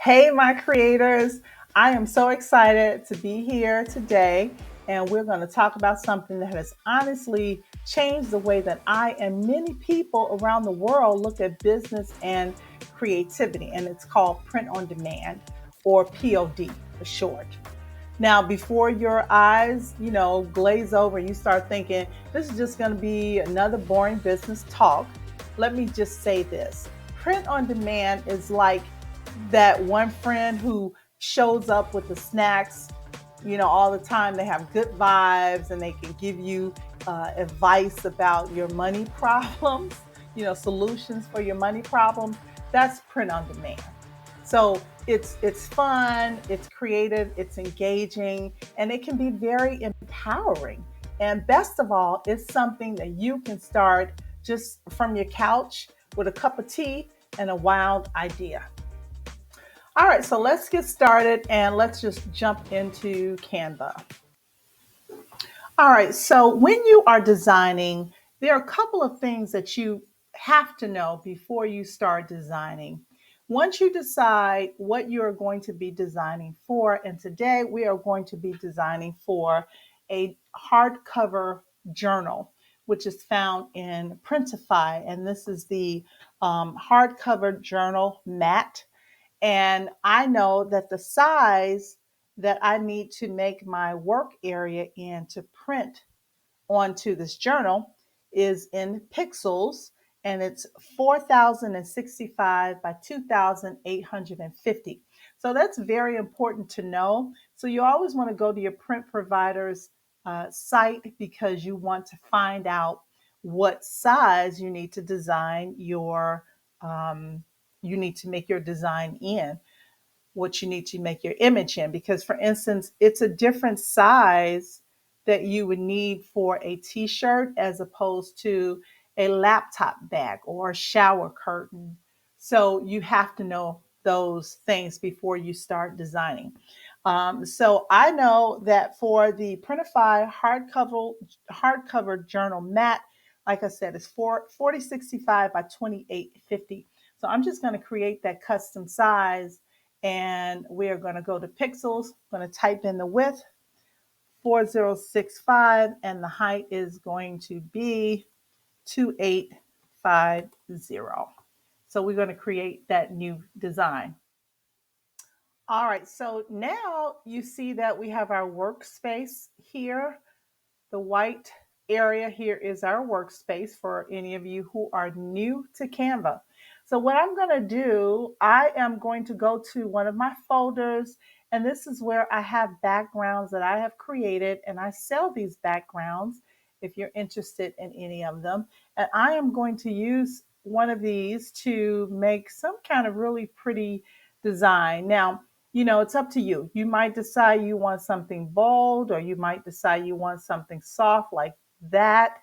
Hey, my creators. I am so excited to be here today, and we're going to talk about something that has honestly changed the way that I and many people around the world look at business and creativity, and it's called print on demand, or POD for short. Now, before your eyes, glaze over, you start thinking this is just going to be another boring business talk. Let me just say this: print on demand is like that one friend who shows up with the snacks, all the time. They have good vibes and they can give you advice about your money problems, solutions for your money problems. That's print on demand. So it's fun, it's creative, it's engaging, and it can be very empowering. And best of all, it's something that you can start just from your couch with a cup of tea and a wild idea. All right, so let's get started and let's just jump into Canva. All right, so when you are designing, there are a couple of things that you have to know before you start designing. Once you decide what you are going to be designing for, and today we are going to be designing for a hardcover journal, which is found in Printify, and this is the hardcover journal mat. And I know that the size that I need to make my work area in to print onto this journal is in pixels, and it's 4065 by 2850. So that's very important to know. So you always want to go to your print provider's site because you want to find out what size you need to design your you need to make your design in, what you need to make your image in. Because, for instance, it's a different size that you would need for a t shirt as opposed to a laptop bag or a shower curtain. So, you have to know those things before you start designing. So I know that for the Printify hardcover journal mat, like I said, it's 4065 by 2850. So I'm just going to create that custom size, and we are going to go to pixels. I'm going to type in the width 4065, and the height is going to be 2850. So we're going to create that new design. All right, so now you see that we have our workspace here. The white area here is our workspace for any of you who are new to Canva. So what I'm going to do, I am going to go to one of my folders, and this is where I have backgrounds that I have created, and I sell these backgrounds if you're interested in any of them. And I am going to use one of these to make some kind of really pretty design. Now, it's up to you. You might decide you want something bold, or you might decide you want something soft like that.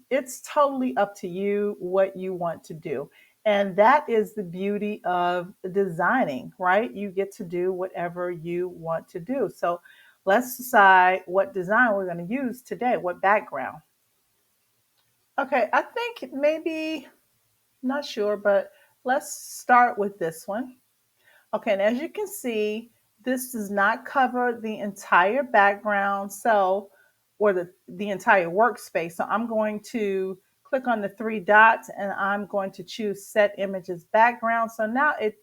It's totally up to you what you want to do. And that is the beauty of designing, right? You get to do whatever you want to do. So let's decide what design we're going to use today, what background. Okay, I think maybe, not sure, but let's start with this one. Okay, and as you can see, this does not cover the entire background, or the entire workspace. So I'm going to click on the three dots, and I'm going to choose Set Images Background. So now it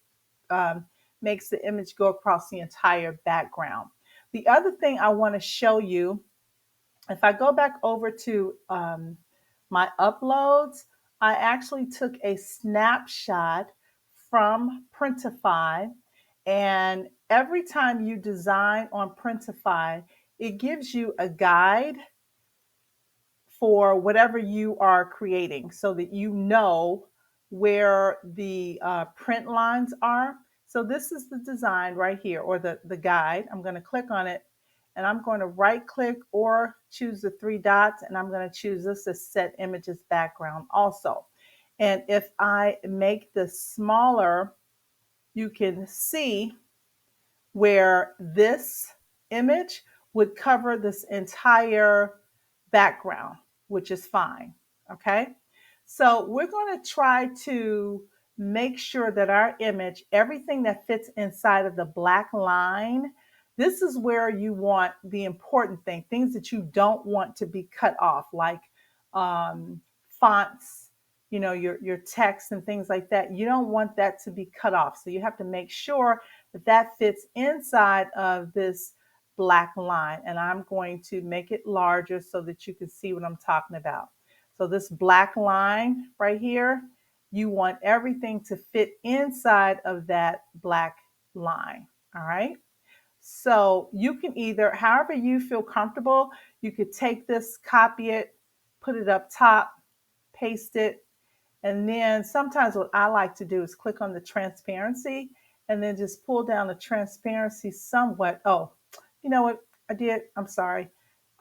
um, makes the image go across the entire background. The other thing I want to show you, if I go back over to my uploads, I actually took a snapshot from Printify. And every time you design on Printify, it gives you a guide for whatever you are creating so that you know where the print lines are. So this is the design right here, or the guide. I'm going to click on it, and I'm going to right click or choose the three dots, and I'm going to choose this as Set Images Background also. And if I make this smaller, you can see where this image would cover this entire background, which is fine. Okay. So we're going to try to make sure that our image, everything that fits inside of the black line, this is where you want the important thing, things that you don't want to be cut off, like fonts, your text and things like that. You don't want that to be cut off. So you have to make sure that that fits inside of this black line. And I'm going to make it larger so that you can see what I'm talking about. So this black line right here, you want everything to fit inside of that black line. All right. So you can either, however you feel comfortable, you could take this, copy it, put it up top, paste it. And then sometimes what I like to do is click on the transparency and then just pull down the transparency somewhat. Oh, you know what I did? I'm sorry.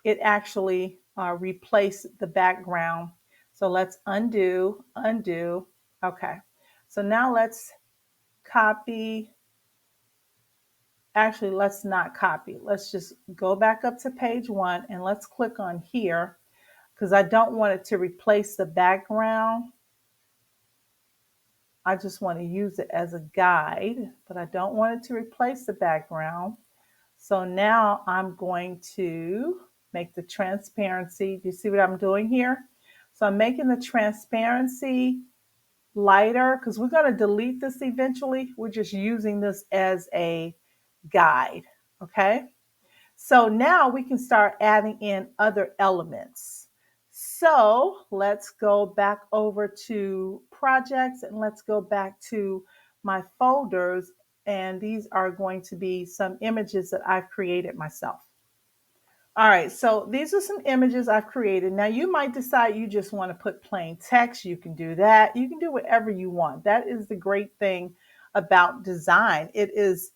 It actually replaced the background. So let's undo. Okay. So now let's copy. Actually, let's not copy. Let's just go back up to page 1 and let's click on here because I don't want it to replace the background. I just want to use it as a guide, but I don't want it to replace the background. So now I'm going to make the transparency. Do you see what I'm doing here? So I'm making the transparency lighter because we're going to delete this eventually. We're just using this as a guide. Okay. So now we can start adding in other elements. So let's go back over to projects and let's go back to my folders. And these are going to be some images that I've created myself. All right, so these are some images I've created. Now you might decide you just want to put plain text. You can do that. You can do whatever you want. That is the great thing about design. It is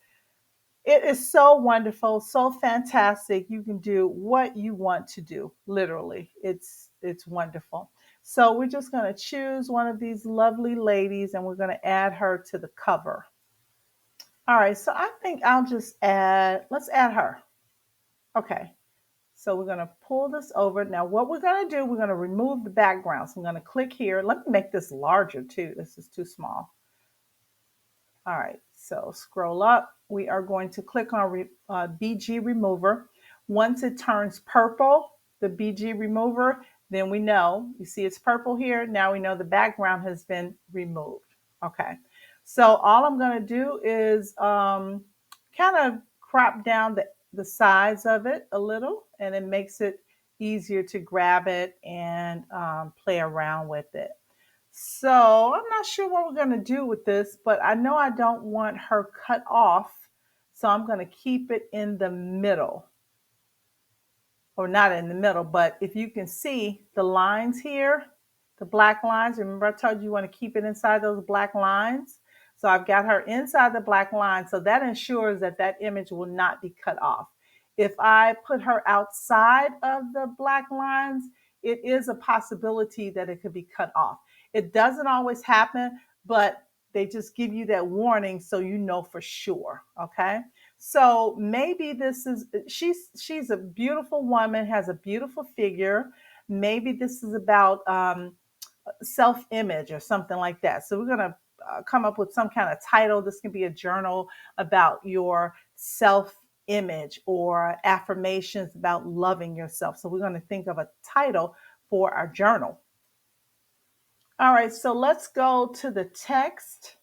so wonderful, so fantastic. You can do what you want to do. Literally, it's wonderful. So we're just going to choose one of these lovely ladies and we're going to add her to the cover. All right, so I think let's add her. Okay, so we're going to pull this over. Now what we're going to do, we're going to remove the background. So I'm going to click here. Let me make this larger too. This is too small. All right, so scroll up. We are going to click on BG remover. Once it turns purple, the BG remover, then we know, you see it's purple here. Now we know the background has been removed. Okay, so all I'm going to do is kind of crop down the size of it a little, and it makes it easier to grab it and play around with it. So I'm not sure what we're going to do with this, but I know I don't want her cut off. So I'm going to keep it in the middle. Or not in the middle, but if you can see the lines here, the black lines, remember I told you want to keep it inside those black lines? So I've got her inside the black line. So that ensures that that image will not be cut off. If I put her outside of the black lines, it is a possibility that it could be cut off. It doesn't always happen, but they just give you that warning so you know for sure. Okay. So maybe she's a beautiful woman, has a beautiful figure. Maybe this is about self-image or something like that. So we're going to come up with some kind of title. This can be a journal about your self-image or affirmations about loving yourself. So we're going to think of a title for our journal. All right, so let's go to the text.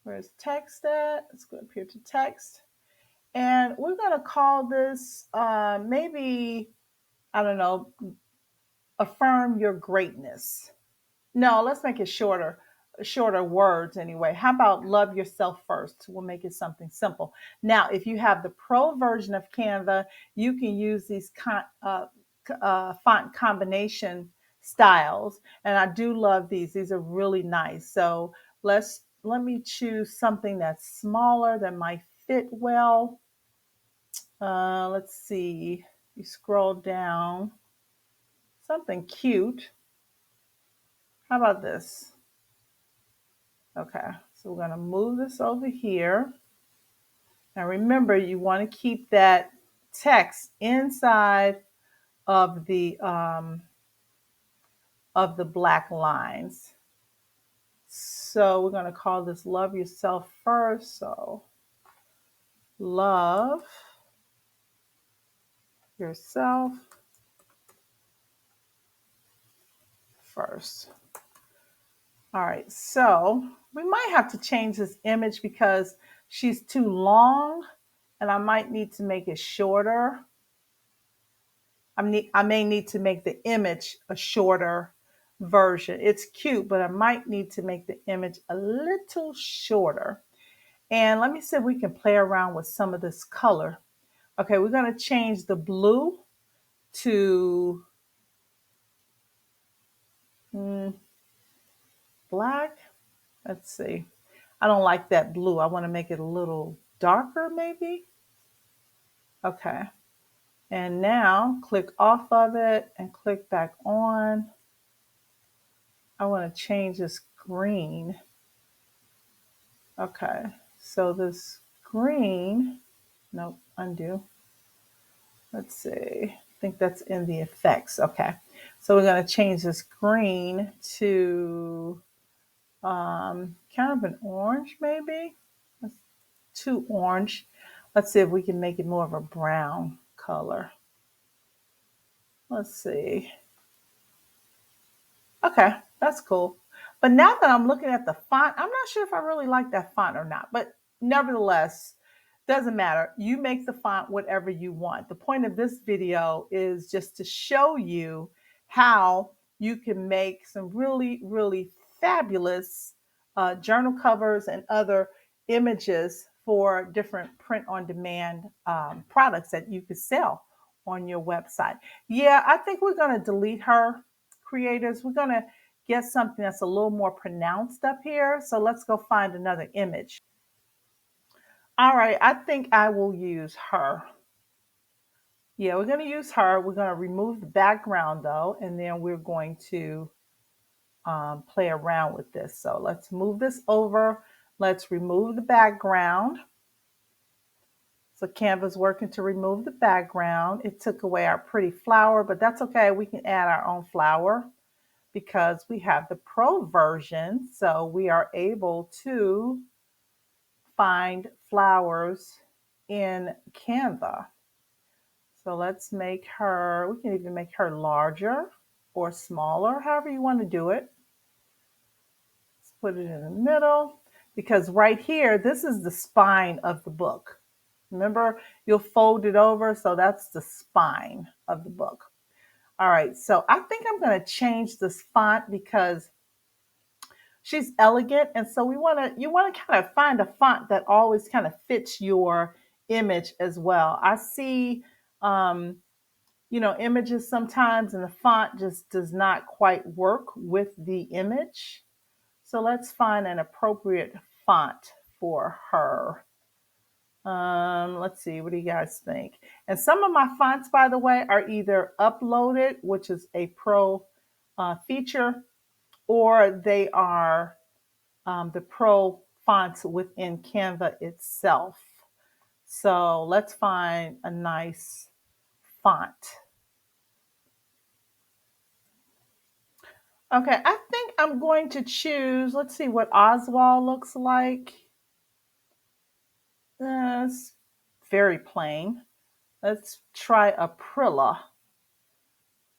Where's text at? Let's go up here to text. And we're going to call this maybe, I don't know, affirm your greatness. No, let's make it shorter words anyway. How about love yourself first? We'll make it something simple. Now, if you have the pro version of Canva, you can use these font combination styles. And I do love these. These are really nice. So let me choose something that's smaller that might fit well. Let's see. You scroll down. Something cute. How about this? Okay, so we're going to move this over here. Now remember, you want to keep that text inside of the black lines. So we're going to call this Love Yourself First. So love yourself first. All right, so we might have to change this image because she's too long and I might need to make it shorter. I may need to make the image a shorter version. It's cute, but I might need to make the image a little shorter. And let me see if we can play around with some of this color. Okay, we're going to change the blue to black. Let's see. I don't like that blue. I want to make it a little darker maybe. Okay. And now click off of it and click back on. I want to change this green. Okay. So this green, nope, undo. Let's see. I think that's in the effects. Okay. So we're going to change this green to kind of an orange maybe. That's too orange. Let's see if we can make it more of a brown color. Let's see. Okay, that's cool. But now that I'm looking at the font, I'm not sure if I really like that font or not. But nevertheless, doesn't matter. You make the font whatever you want. The point of this video is just to show you how you can make some really, really fabulous journal covers and other images for different print-on-demand products that you could sell on your website. Yeah, I think we're going to delete her, creators. We're going to get something that's a little more pronounced up here. So let's go find another image. All right, I think I will use her. Yeah, we're going to use her. We're going to remove the background though, and then we're going to play around with this. So let's move this over. Let's remove the background. So Canva's working to remove the background. It took away our pretty flower, but that's okay. We can add our own flower because we have the pro version. So we are able to find flowers in Canva. So let's make her, we can even make her larger or smaller, however you want to do it. Let's put it in the middle because right here, this is the spine of the book. Remember, you'll fold it over. So that's the spine of the book. All right, so I think I'm going to change this font because she's elegant. And so you want to kind of find a font that always kind of fits your image as well. I see, images sometimes and the font just does not quite work with the image. So let's find an appropriate font for her. Let's see, what do you guys think? And some of my fonts, by the way, are either uploaded, which is a pro feature, or they are the pro fonts within Canva itself. So let's find a nice font. Okay, I think I'm going to choose, let's see what Oswald looks like. It's very plain. Let's try Aprilla.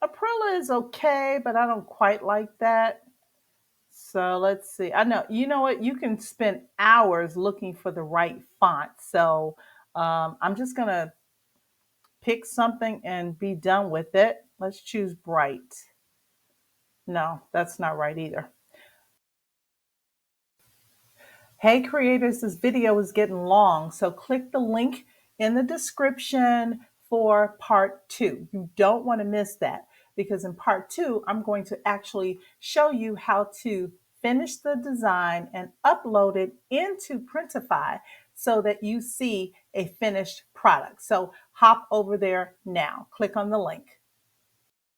Aprilla is okay, but I don't quite like that. So let's see. I know, you know what? You can spend hours looking for the right font. So I'm just going to pick something and be done with it. Let's choose Bright. No, that's not right either. Hey creators, this video is getting long, so click the link in the description for part 2. You don't want to miss that because in part 2, I'm going to actually show you how to finish the design and upload it into Printify so that you see a finished product. So hop over there now. Click on the link.